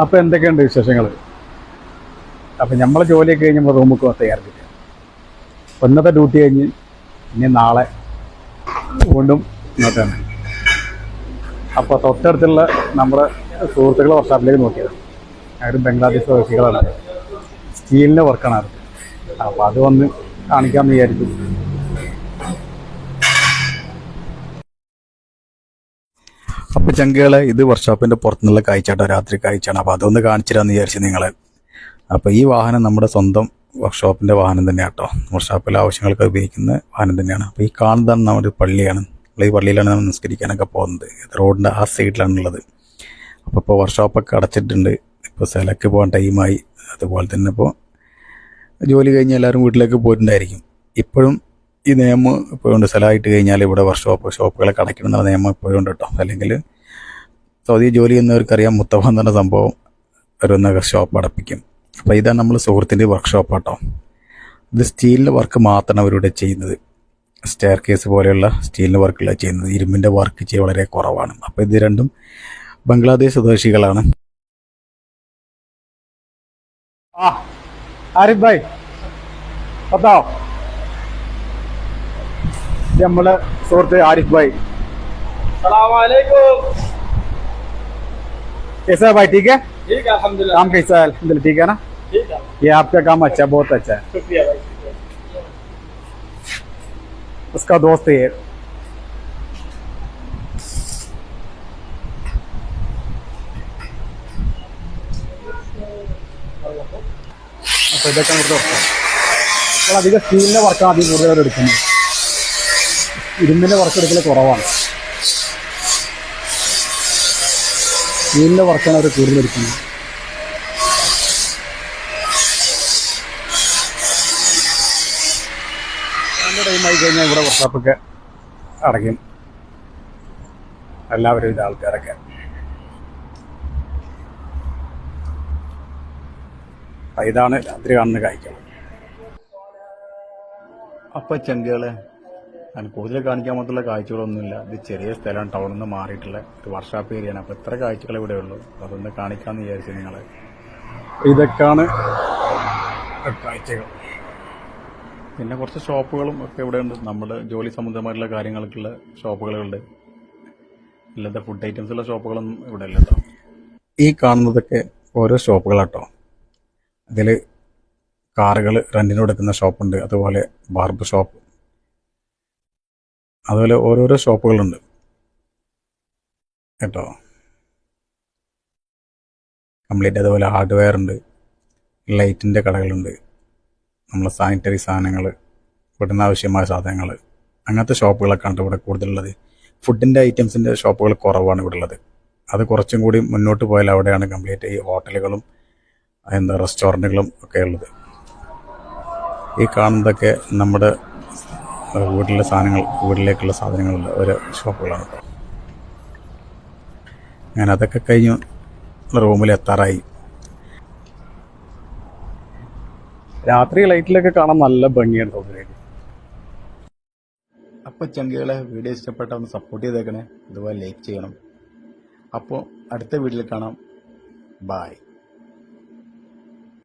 അപ്പോൾ എന്തൊക്കെയുണ്ട് വിശേഷങ്ങൾ? അപ്പം നമ്മളെ ജോലിയൊക്കെ കഴിഞ്ഞ് നമ്മൾ റൂമിൽ തയ്യാറില്ല. ഇന്നത്തെ ഡ്യൂട്ടി കഴിഞ്ഞ് ഇനി നാളെ വീണ്ടും ഇങ്ങോട്ട് തന്നെ. അപ്പോൾ തൊട്ടടുത്തുള്ള നമ്മുടെ സുഹൃത്തുക്കളെ വർഷാപ്പിലേക്ക് നോക്കിയത് അവരും ബംഗ്ലാദേശ് പ്രവാസികളാണ്. സ്റ്റീലിൻ്റെ വർക്കാണ് അത്. അപ്പോൾ അത് വന്ന് കാണിക്കാമെന്ന് വിചാരിച്ചു. അപ്പോൾ ചങ്കുകളെ, ഇത് വർക്ക്ഷോപ്പിൻ്റെ പുറത്തുനിന്നുള്ള കാഴ്ചയാട്ടോ, രാത്രി കാഴ്ചയാണ്. അപ്പോൾ അതൊന്ന് കാണിച്ചിരാന്ന് വിചാരിച്ചു നിങ്ങളെ. അപ്പോൾ ഈ വാഹനം നമ്മുടെ സ്വന്തം വർക്ക്ഷോപ്പിൻ്റെ വാഹനം തന്നെയാണ് കേട്ടോ. വർക്ക്ഷോപ്പിലെ ആവശ്യങ്ങൾക്ക് ഉപയോഗിക്കുന്ന വാഹനം തന്നെയാണ്. അപ്പോൾ ഈ കാണുന്നതാണ് നമ്മുടെ പള്ളിയാണ്. നമ്മൾ ഈ പള്ളിയിലാണ് നമ്മൾ നിസ്കരിക്കാനൊക്കെ പോകുന്നത്. റോഡിൻ്റെ ആ സൈഡിലാണുള്ളത്. അപ്പോൾ ഇപ്പോൾ വർക്ക്ഷോപ്പൊക്കെ അടച്ചിട്ടുണ്ട്. ഇപ്പോൾ സ്ഥലക്ക് പോകാൻ ടൈമായി. അതുപോലെ തന്നെ ഇപ്പോൾ ജോലി കഴിഞ്ഞ് എല്ലാവരും വീട്ടിലേക്ക് പോയിട്ടുണ്ടായിരിക്കും. ഇപ്പോഴും ഈ നിയമം ഇപ്പോഴുണ്ട്. സ്ഥലമായിട്ട് കഴിഞ്ഞാൽ ഇവിടെ ഷോപ്പുകളൊക്കെ അടയ്ക്കണം എന്നുള്ള നിയമം ഇപ്പോഴും ഉണ്ട് കേട്ടോ. അല്ലെങ്കിൽ സൗദി ജോലി ചെയ്യുന്നവർക്കറിയാം, മുത്തഫ എന്ന് പറഞ്ഞ സംഭവം ഒരു ഷോപ്പ് അടപ്പിക്കും. അപ്പോൾ ഇതാണ് നമ്മൾ സുഹൃത്തിൻ്റെ വർക്ക്ഷോപ്പ് കേട്ടോ. ഇത് സ്റ്റീലിൻ്റെ വർക്ക് മാത്രമാണ് അവരിവിടെ ചെയ്യുന്നത്. സ്റ്റെയർ കേസ് പോലെയുള്ള സ്റ്റീലിൻ്റെ വർക്കുകളാണ് ചെയ്യുന്നത്. ഇരുമ്പിൻ്റെ വർക്ക് ചെയ്യുക വളരെ കുറവാണ്. അപ്പോൾ ഇത് രണ്ടും ബംഗ്ലാദേശ് സ്വദേശികളാണ്. ആരിഫ് ഭായ് बताओ, ये हमारे सुहृत आरिफ भाई। सलाम वालेकुम। कैसा है भाई? ठीक है, ठीक है अल्हम्दुलिल्लाह। काम कैसा है? अल्हम्दुलिल्लाह ठीक है ना। ठीक है, ये आपका काम अच्छा है, बहुत अच्छा है। शुक्रिया भाई। उसका दोस्त है ये। അപ്പോൾ ഇതൊക്കെ നമുക്ക് അപ്പോൾ അധികം സ്റ്റീലിൻ്റെ വർക്കാണ് അധികം കൂടുതൽ എടുക്കുന്നത്. ഇരുമ്പിൻ്റെ വർക്ക് എടുക്കൽ കുറവാണ്. സ്റ്റീലിൻ്റെ വർക്കാണ് അവർ കൂടുതൽ എടുക്കുന്നത്. അതിൻ്റെ ടൈമായി കഴിഞ്ഞാൽ ഇവിടെ വർക്ക്ഷോപ്പൊക്കെ അടയ്ക്കും. എല്ലാവരും ഇത് ആൾക്കാരൊക്കെ. ഇതാണ് രാത്രി കാണുന്ന കാഴ്ചകൾ. അപ്പോൾ ചങ്കുകളെ, ഞാൻ കൂടുതൽ കാണിക്കാൻ മാത്രമുള്ള കാഴ്ചകളൊന്നുമില്ല. ഇത് ചെറിയ സ്ഥലമാണ്, ടൗണിൽ നിന്ന് മാറിയിട്ടുള്ള ഒരു വർക്ക്ഷോപ്പ് ഏരിയയാണ്. അപ്പോൾ ഇത്ര കാഴ്ചകൾ ഇവിടെ ഉള്ളൂ. അതൊന്ന് കാണിക്കാമെന്ന് വിചാരിച്ചു നിങ്ങളെ. ഇതൊക്കെയാണ് കാഴ്ചകൾ. പിന്നെ കുറച്ച് ഷോപ്പുകളും ഒക്കെ ഇവിടെ ഉണ്ട്. നമ്മുടെ ജോലി സംബന്ധമായിട്ടുള്ള കാര്യങ്ങൾക്കുള്ള ഷോപ്പുകളുണ്ട്. ഇല്ലാത്ത ഫുഡ് ഐറ്റംസുള്ള ഷോപ്പുകളൊന്നും ഇവിടെ ഇല്ല കേട്ടോ. ഈ കാണുന്നതൊക്കെ ഓരോ ഷോപ്പുകളാട്ടോ. അതിൽ കാറുകൾ റെൻറ്റിന് കൊടുക്കുന്ന ഷോപ്പുണ്ട്, അതുപോലെ ബാർബർ ഷോപ്പ്, അതുപോലെ ഓരോരോ ഷോപ്പുകളുണ്ട് കേട്ടോ. കംപ്ലീറ്റ് അതുപോലെ ഹാർഡ്വെയർ ഉണ്ട്, ലൈറ്റിൻ്റെ കടകളുണ്ട്, നമ്മളെ സാനിറ്ററി സാധനങ്ങൾ, വീടിന് ആവശ്യമായ സാധനങ്ങൾ, അങ്ങനത്തെ ഷോപ്പുകളൊക്കെയാണ് ഇവിടെ കൂടുതലുള്ളത്. ഫുഡിൻ്റെ ഐറ്റംസിൻ്റെ ഷോപ്പുകൾ കുറവാണ് ഇവിടെ ഉള്ളത്. അത് കുറച്ചും കൂടി മുന്നോട്ട് പോയാൽ അവിടെയാണ് കംപ്ലീറ്റ് ഈ ഹോട്ടലുകളും റെസ്റ്റോറൻറ്റുകളും ഒക്കെ ഉള്ളത്. ഈ കാണുന്നതൊക്കെ നമ്മുടെ വീട്ടിലെ സാധനങ്ങൾ, വീട്ടിലേക്കുള്ള സാധനങ്ങളുള്ള ഒരു ഷോപ്പുകളാണ് കേട്ടോ. ഞാൻ അതൊക്കെ കഴിഞ്ഞ് റൂമിൽ എത്താറായി. രാത്രി ലൈറ്റിലൊക്കെ കാണാൻ നല്ല ഭംഗിയാണ് തോന്നുന്നത്. അപ്പോൾ ചങ്കുകളെ, വീഡിയോ ഇഷ്ടപ്പെട്ടാൽ ഒന്ന് സപ്പോർട്ട് ചെയ്തേക്കണേ. അതുപോലെ ലൈക്ക് ചെയ്യണം. അപ്പോൾ അടുത്ത വീഡിയോയിൽ കാണാം. ബായ്.